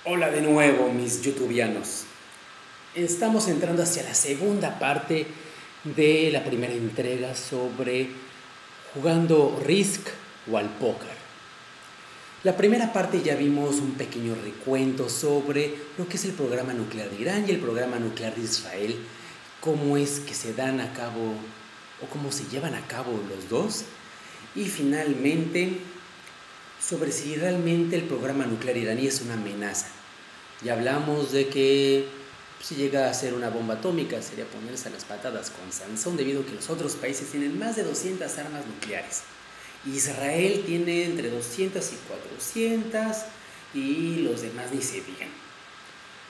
Hola de nuevo, mis youtubianos. Estamos entrando hacia la segunda parte de la primera entrega sobre jugando Risk o al póker. La primera parte ya vimos un pequeño recuento sobre lo que es el programa nuclear de Irán y el programa nuclear de Israel, cómo es que se dan a cabo o cómo se llevan a cabo los dos, y finalmente sobre si realmente el programa nuclear iraní es una amenaza. Ya hablamos de que si llega a ser una bomba atómica sería ponerse a las patadas con Sansón, debido a que los otros países tienen más de 200 armas nucleares. Israel tiene entre 200 y 400 y los demás ni se digan.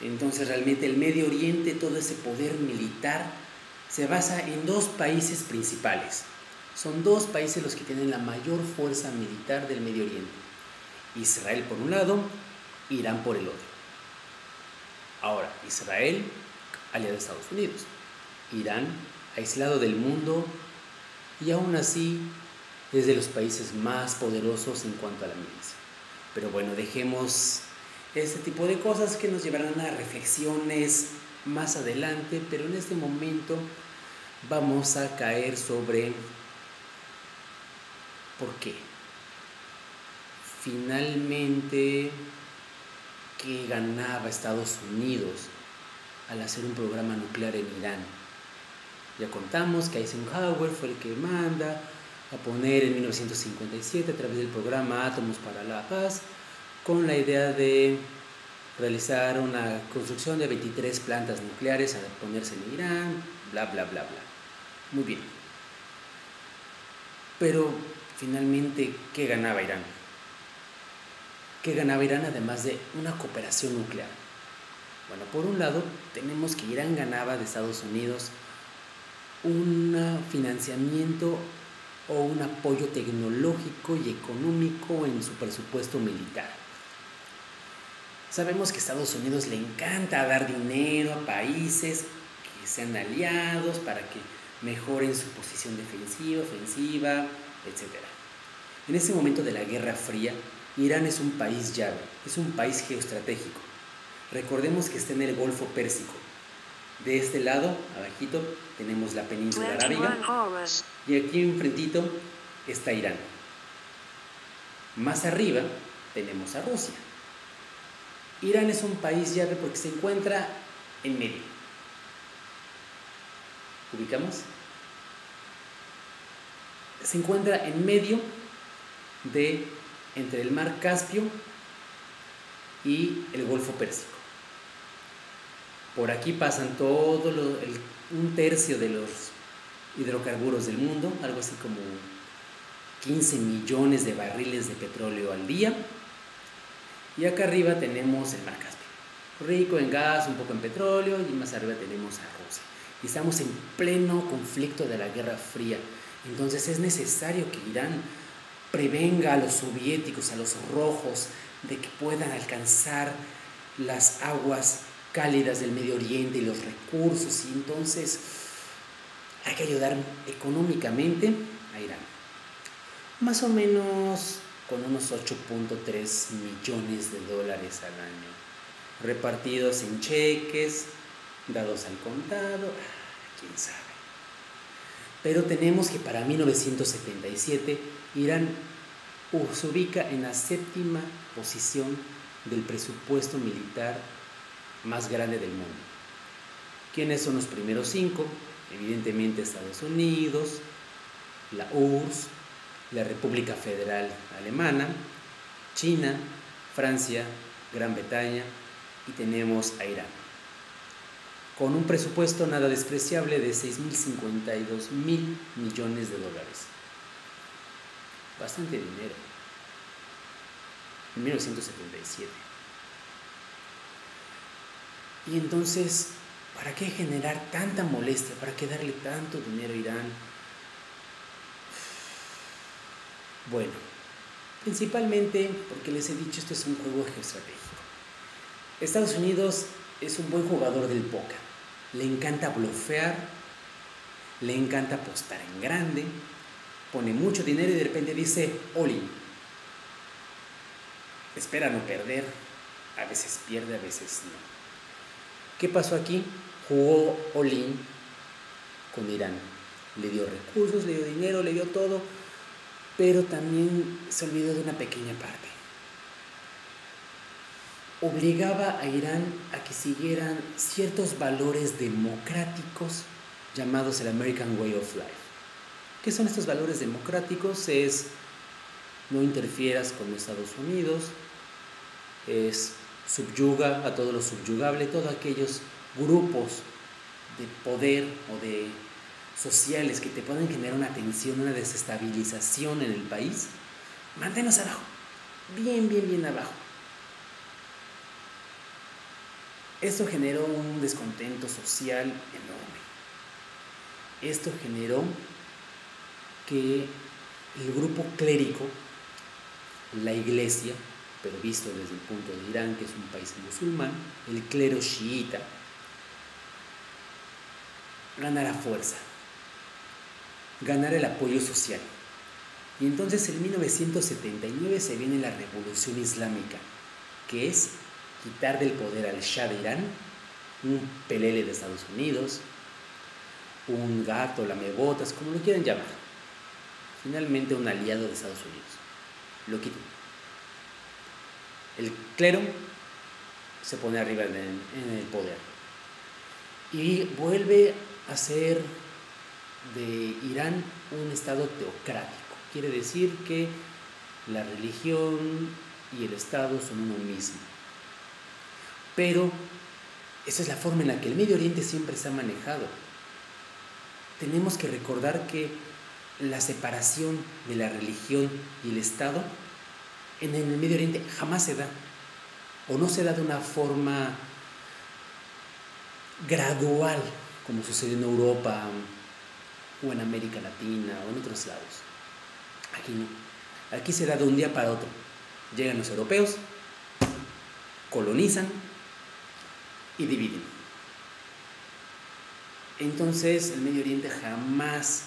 Entonces realmente el Medio Oriente, todo ese poder militar se basa en dos países principales. Son dos países los que tienen la mayor fuerza militar del Medio Oriente. Israel por un lado, Irán por el otro. Ahora, Israel, aliado de Estados Unidos. Irán, aislado del mundo y aún así es de los países más poderosos en cuanto a la milicia. Pero bueno, dejemos este tipo de cosas que nos llevarán a reflexiones más adelante, pero en este momento vamos a caer sobre por qué. Finalmente, ¿qué ganaba Estados Unidos al hacer un programa nuclear en Irán? Ya contamos que Eisenhower fue el que manda a poner en 1957 a través del programa Átomos para la Paz, con la idea de realizar una construcción de 23 plantas nucleares a ponerse en Irán, bla, bla, bla, bla. Muy bien. Pero finalmente, ¿qué ganaba Irán? ¿Qué ganaba Irán además de una cooperación nuclear? Bueno, por un lado tenemos que Irán ganaba de Estados Unidos un financiamiento o un apoyo tecnológico y económico en su presupuesto militar. Sabemos que a Estados Unidos le encanta dar dinero a países que sean aliados para que mejoren su posición defensiva, ofensiva, etc. En ese momento de la Guerra Fría, Irán es un país llave, es un país geoestratégico. Recordemos que está en el Golfo Pérsico. De este lado, abajito, tenemos la península arábiga y aquí enfrentito está Irán. Más arriba tenemos a Rusia. Irán es un país llave porque se encuentra en medio. ¿Ubicamos? Se encuentra en medio entre el mar Caspio y el Golfo Pérsico. Por aquí pasan un tercio de los hidrocarburos del mundo, algo así como 15 millones de barriles de petróleo al día. Y acá arriba tenemos el mar Caspio, rico en gas, un poco en petróleo, y más arriba tenemos a Rusia. Y estamos en pleno conflicto de la Guerra Fría. Entonces es necesario que Irán prevenga a los soviéticos, a los rojos, de que puedan alcanzar las aguas cálidas del Medio Oriente y los recursos, y entonces hay que ayudar económicamente a Irán. Más o menos con unos 8.3 millones de dólares al año, repartidos en cheques, dados al contado, quién sabe. Pero tenemos que para 1977 Irán se ubica en la 7ª posición del presupuesto militar más grande del mundo. ¿Quiénes son los primeros 5? Evidentemente Estados Unidos, la URSS, la República Federal Alemana, China, Francia, Gran Bretaña, y tenemos a Irán, con un presupuesto nada despreciable de 6.052 mil millones de dólares. Bastante dinero. En 1977. Y entonces, ¿para qué generar tanta molestia? ¿Para qué darle tanto dinero a Irán? Bueno, principalmente porque les he dicho, esto es un juego geoestratégico. Estados Unidos es un buen jugador del póker. Le encanta blofear, le encanta apostar en grande, pone mucho dinero y de repente dice all in. Espera no perder. a veces pierde, a veces no. ¿Qué pasó aquí? Jugó all-in con Irán. Le dio recursos, le dio dinero, le dio todo, pero también se olvidó de una pequeña parte. Obligaba a Irán a que siguieran ciertos valores democráticos llamados el American Way of Life. ¿Qué son estos valores democráticos? Es no interfieras con Estados Unidos, es subyuga a todo lo subyugable, todos aquellos grupos de poder o de sociales que te pueden generar una tensión, una desestabilización en el país, manténlos abajo, bien abajo. Esto generó un descontento social enorme. Esto generó que el grupo clérigo, la iglesia, pero visto desde el punto de Irán, que es un país musulmán, el clero chiita, ganara fuerza, ganara el apoyo social. Y entonces en 1979 se viene la Revolución Islámica, que es quitar del poder al Shah de Irán, un pelele de Estados Unidos, un gato, lamebotas, como lo quieran llamar. Finalmente un aliado de Estados Unidos. Lo quitó. El clero se pone arriba en el poder. Y vuelve a ser de Irán un estado teocrático. Quiere decir que la religión y el Estado son uno mismo. Pero esa es la forma en la que el Medio Oriente siempre se ha manejado. Tenemos que recordar que la separación de la religión y el Estado en el Medio Oriente jamás se da, o no se da de una forma gradual, como sucede en Europa o en América Latina o en otros lados. Aquí no. Aquí se da de un día para otro. Llegan los europeos, colonizan y dividen. Entonces el Medio Oriente jamás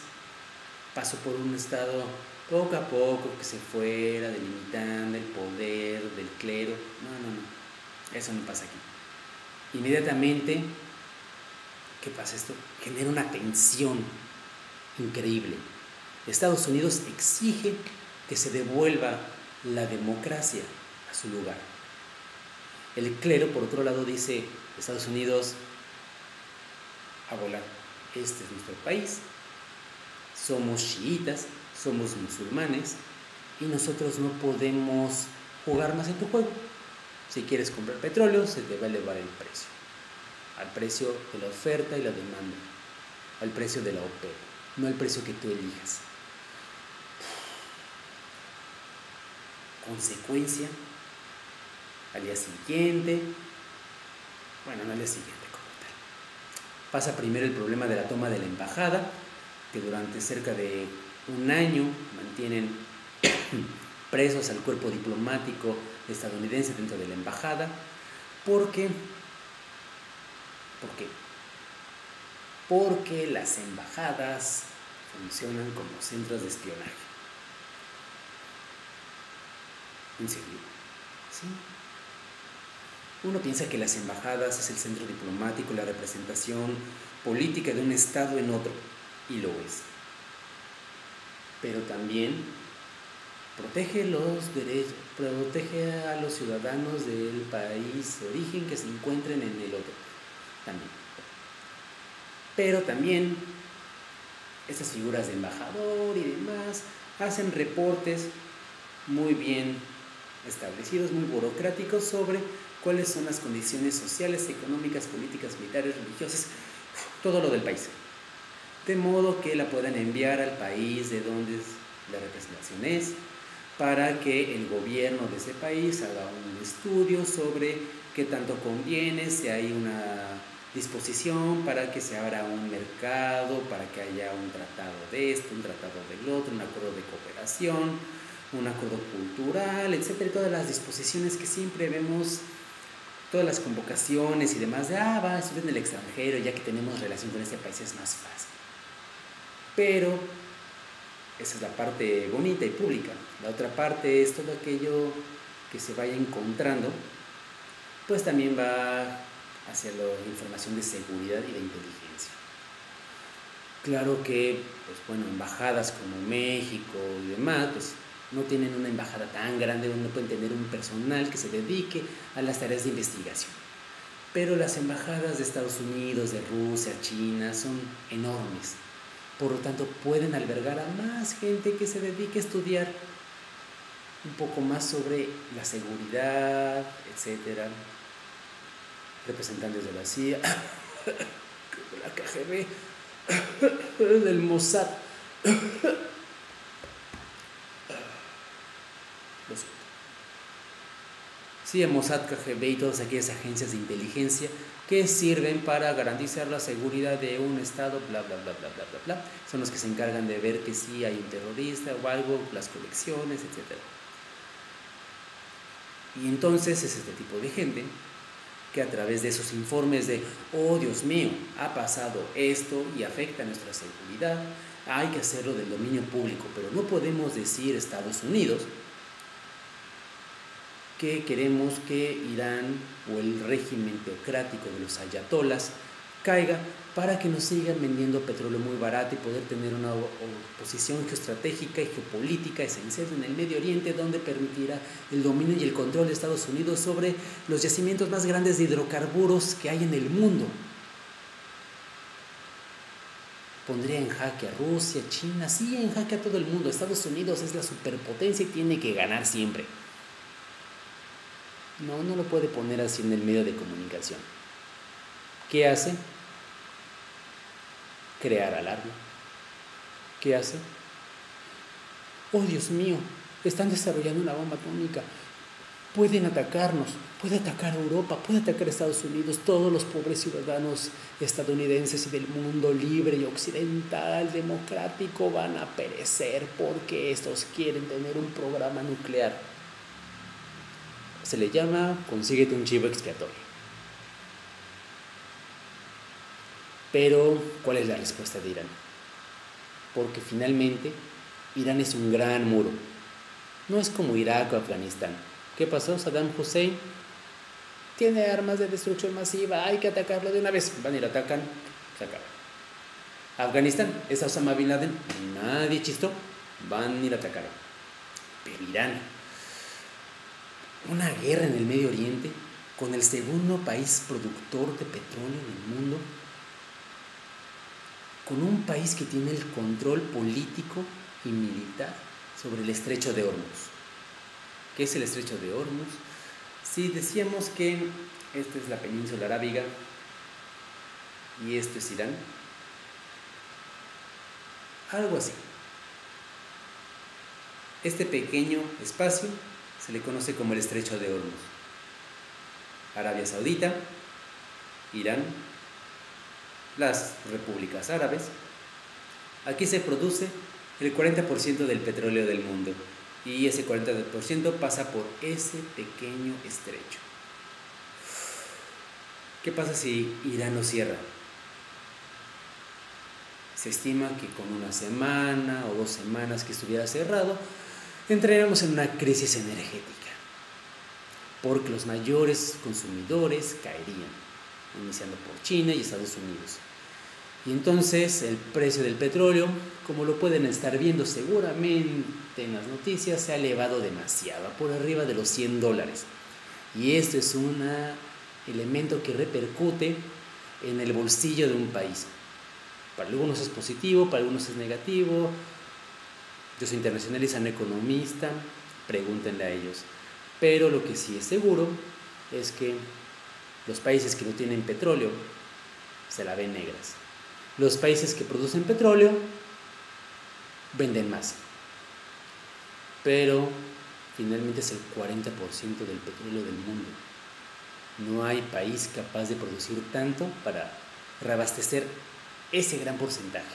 pasó por un estado poco a poco que se fuera delimitando el poder del clero. No. Eso no pasa aquí. Inmediatamente, ¿qué pasa esto? Genera una tensión increíble. Estados Unidos exige que se devuelva la democracia a su lugar. El clero, por otro lado, dice: Estados Unidos, a volar, este es nuestro país, somos chiitas, somos musulmanes y nosotros no podemos jugar más en tu juego. Si quieres comprar petróleo, se te va a elevar el precio, al precio de la oferta y la demanda, al precio de la OPEP, no al precio que tú elijas. Consecuencia, al día siguiente, bueno, no al día siguiente como tal, pasa primero el problema de la toma de la embajada, que durante cerca de un año mantienen presos al cuerpo diplomático estadounidense dentro de la embajada. ¿Por qué? Porque las embajadas funcionan como centros de espionaje. ¿En serio? ¿Sí? Uno piensa que las embajadas es el centro diplomático, la representación política de un estado en otro, y lo es. Pero también protege los derechos, protege a los ciudadanos del país de origen que se encuentren en el otro. También. Pero también estas figuras de embajador y demás hacen reportes muy bien establecidos, muy burocráticos sobre cuáles son las condiciones sociales, económicas, políticas, militares, religiosas, todo lo del país. De modo que la puedan enviar al país de donde la representación es, para que el gobierno de ese país haga un estudio sobre qué tanto conviene, si hay una disposición para que se abra un mercado, para que haya un tratado de esto, un tratado del otro, un acuerdo de cooperación, un acuerdo cultural, etcétera, y todas las disposiciones que siempre vemos, todas las convocaciones y demás, de estuve en el extranjero, ya que tenemos relación con este país es más fácil. Pero esa es la parte bonita y pública. La otra parte es todo aquello que se vaya encontrando pues también va hacia la información de seguridad y de inteligencia. Claro que, pues bueno, embajadas como México y demás, pues no tienen una embajada tan grande donde no pueden tener un personal que se dedique a las tareas de investigación. Pero las embajadas de Estados Unidos, de Rusia, China, son enormes. Por lo tanto, pueden albergar a más gente que se dedique a estudiar un poco más sobre la seguridad, etcétera. Representantes de la CIA, de la KGB, del Mossad. Sí, el Mossad, KGB y todas aquellas agencias de inteligencia que sirven para garantizar la seguridad de un estado, bla, bla, bla, bla, bla, bla, bla. Son los que se encargan de ver que sí hay un terrorista o algo, las colecciones, etc. Y entonces es este tipo de gente que a través de esos informes de, oh Dios mío, ha pasado esto y afecta a nuestra seguridad, hay que hacerlo del dominio público, pero no podemos decir Estados Unidos que queremos que Irán o el régimen teocrático de los ayatolas caiga para que nos sigan vendiendo petróleo muy barato y poder tener una posición geoestratégica y geopolítica esencial en el Medio Oriente, donde permitirá el dominio y el control de Estados Unidos sobre los yacimientos más grandes de hidrocarburos que hay en el mundo. Pondría en jaque a Rusia, China, sí, en jaque a todo el mundo. Estados Unidos es la superpotencia y tiene que ganar siempre. No lo puede poner así en el medio de comunicación. ¿Qué hace? Crear alarma. ¿Qué hace? Oh, Dios mío, están desarrollando una bomba atómica. Pueden atacarnos, puede atacar a Europa, puede atacar a Estados Unidos. Todos los pobres ciudadanos estadounidenses y del mundo libre y occidental, democrático, van a perecer porque estos quieren tener un programa nuclear. Se le llama, consíguete un chivo expiatorio. Pero, ¿cuál es la respuesta de Irán? Porque finalmente, Irán es un gran muro. No es como Irak o Afganistán. ¿Qué pasó? Saddam Hussein tiene armas de destrucción masiva, hay que atacarlo de una vez. Van a ir, atacan, se acaba. Afganistán, ¿es Osama Bin Laden? Nadie chistó, van a ir a atacar. Pero Irán, una guerra en el Medio Oriente con el segundo país productor de petróleo en el mundo, con un país que tiene el control político y militar sobre el estrecho de Hormuz. ¿Qué es el estrecho de Hormuz? Si decíamos que esta es la península arábiga y esto es Irán, algo así. Este pequeño espacio se le conoce como el estrecho de Hormuz. Arabia Saudita, Irán, las repúblicas árabes. Aquí se produce el 40% del petróleo del mundo y ese 40% pasa por ese pequeño estrecho. ¿Qué pasa si Irán lo cierra? Se estima que con una semana o 2 semanas que estuviera cerrado, entraríamos en una crisis energética, porque los mayores consumidores caerían, iniciando por China y Estados Unidos. Y entonces el precio del petróleo, como lo pueden estar viendo seguramente en las noticias, se ha elevado demasiado, por arriba de los $100. Y esto es un elemento que repercute en el bolsillo de un país. Para algunos es positivo, para algunos es negativo. Yo soy internacionalista, no economista, pregúntenle a ellos. Pero lo que sí es seguro es que los países que no tienen petróleo se la ven negras. Los países que producen petróleo venden más. Pero finalmente es el 40% del petróleo del mundo. No hay país capaz de producir tanto para reabastecer ese gran porcentaje.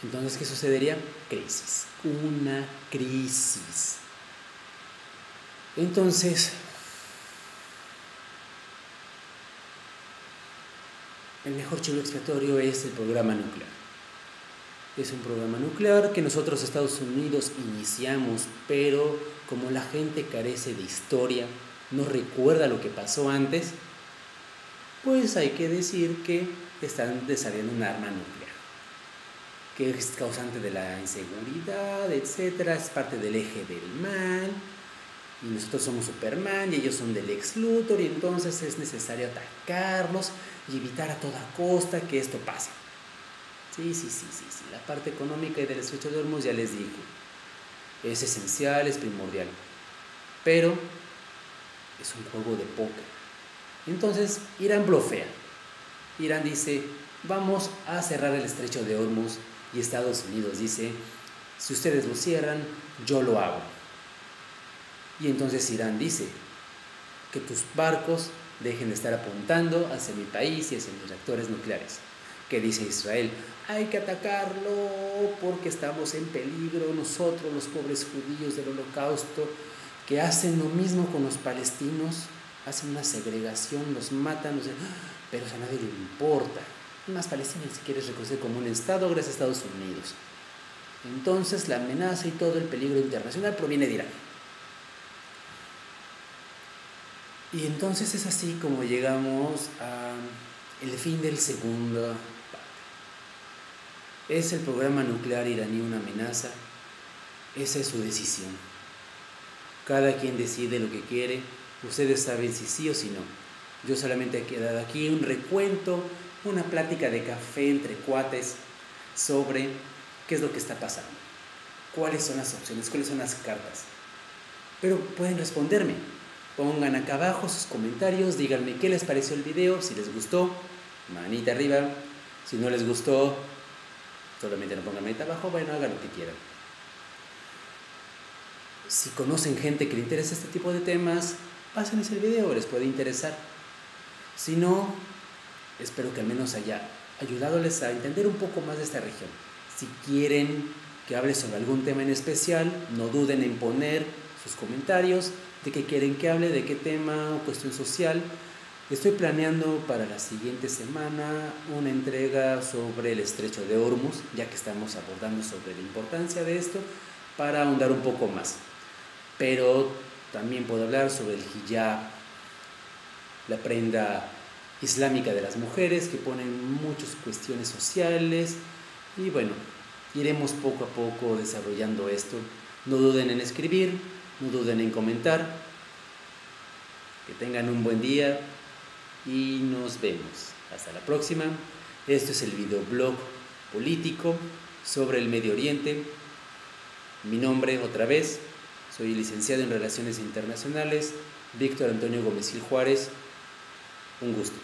Entonces, ¿qué sucedería? Crisis. Una crisis. Entonces, el mejor chivo expiatorio es el programa nuclear. Es un programa nuclear que nosotros, Estados Unidos, iniciamos, pero como la gente carece de historia, no recuerda lo que pasó antes, pues hay que decir que están desarrollando un arma nuclear, que es causante de la inseguridad, etcétera, es parte del eje del mal, y nosotros somos Superman y ellos son del Lex Luthor, y entonces es necesario atacarlos y evitar a toda costa que esto pase. Sí, la parte económica y del estrecho de Hormuz ya les dije, es esencial, es primordial, pero es un juego de póker. Entonces Irán blofea. Irán dice, vamos a cerrar el estrecho de Hormuz, y Estados Unidos dice, si ustedes lo cierran, yo lo hago. Y entonces Irán dice, que tus barcos dejen de estar apuntando hacia mi país y hacia mis reactores nucleares. ¿Qué dice Israel? Hay que atacarlo porque estamos en peligro nosotros, los pobres judíos del Holocausto, que hacen lo mismo con los palestinos, hacen una segregación, los matan, pero a nadie le importa. Más Palestina se quiere reconocer como un Estado gracias a Estados Unidos. Entonces la amenaza y todo el peligro internacional proviene de Irán. Y entonces es así como llegamos al fin del segundo parte. ¿Es el programa nuclear iraní una amenaza? Esa es su decisión. Cada quien decide lo que quiere. Ustedes saben si sí o si no. Yo solamente he quedado aquí un recuento, una plática de café entre cuates sobre qué es lo que está pasando, cuáles son las opciones, cuáles son las cartas. Pero pueden responderme. Pongan acá abajo sus comentarios, díganme qué les pareció el video, si les gustó, manita arriba, si no les gustó, solamente no pongan manita abajo, bueno, hagan lo que quieran. Si conocen gente que le interesa este tipo de temas, pásenles el video, les puede interesar. Si no, espero que al menos haya ayudándoles a entender un poco más de esta región. Si quieren que hable sobre algún tema en especial, no duden en poner sus comentarios, de qué quieren que hable, de qué tema o cuestión social. Estoy planeando para la siguiente semana una entrega sobre el estrecho de Hormuz, ya que estamos abordando sobre la importancia de esto, para ahondar un poco más. Pero también puedo hablar sobre el hijab, la prenda islámica de las mujeres, que ponen muchas cuestiones sociales, y bueno, iremos poco a poco desarrollando esto. No duden en escribir, no duden en comentar. Que tengan un buen día y nos vemos. Hasta la próxima. Esto es el videoblog político sobre el Medio Oriente. Mi nombre, otra vez, soy licenciado en Relaciones Internacionales, Víctor Antonio Gómez Gil Juárez. Un gusto.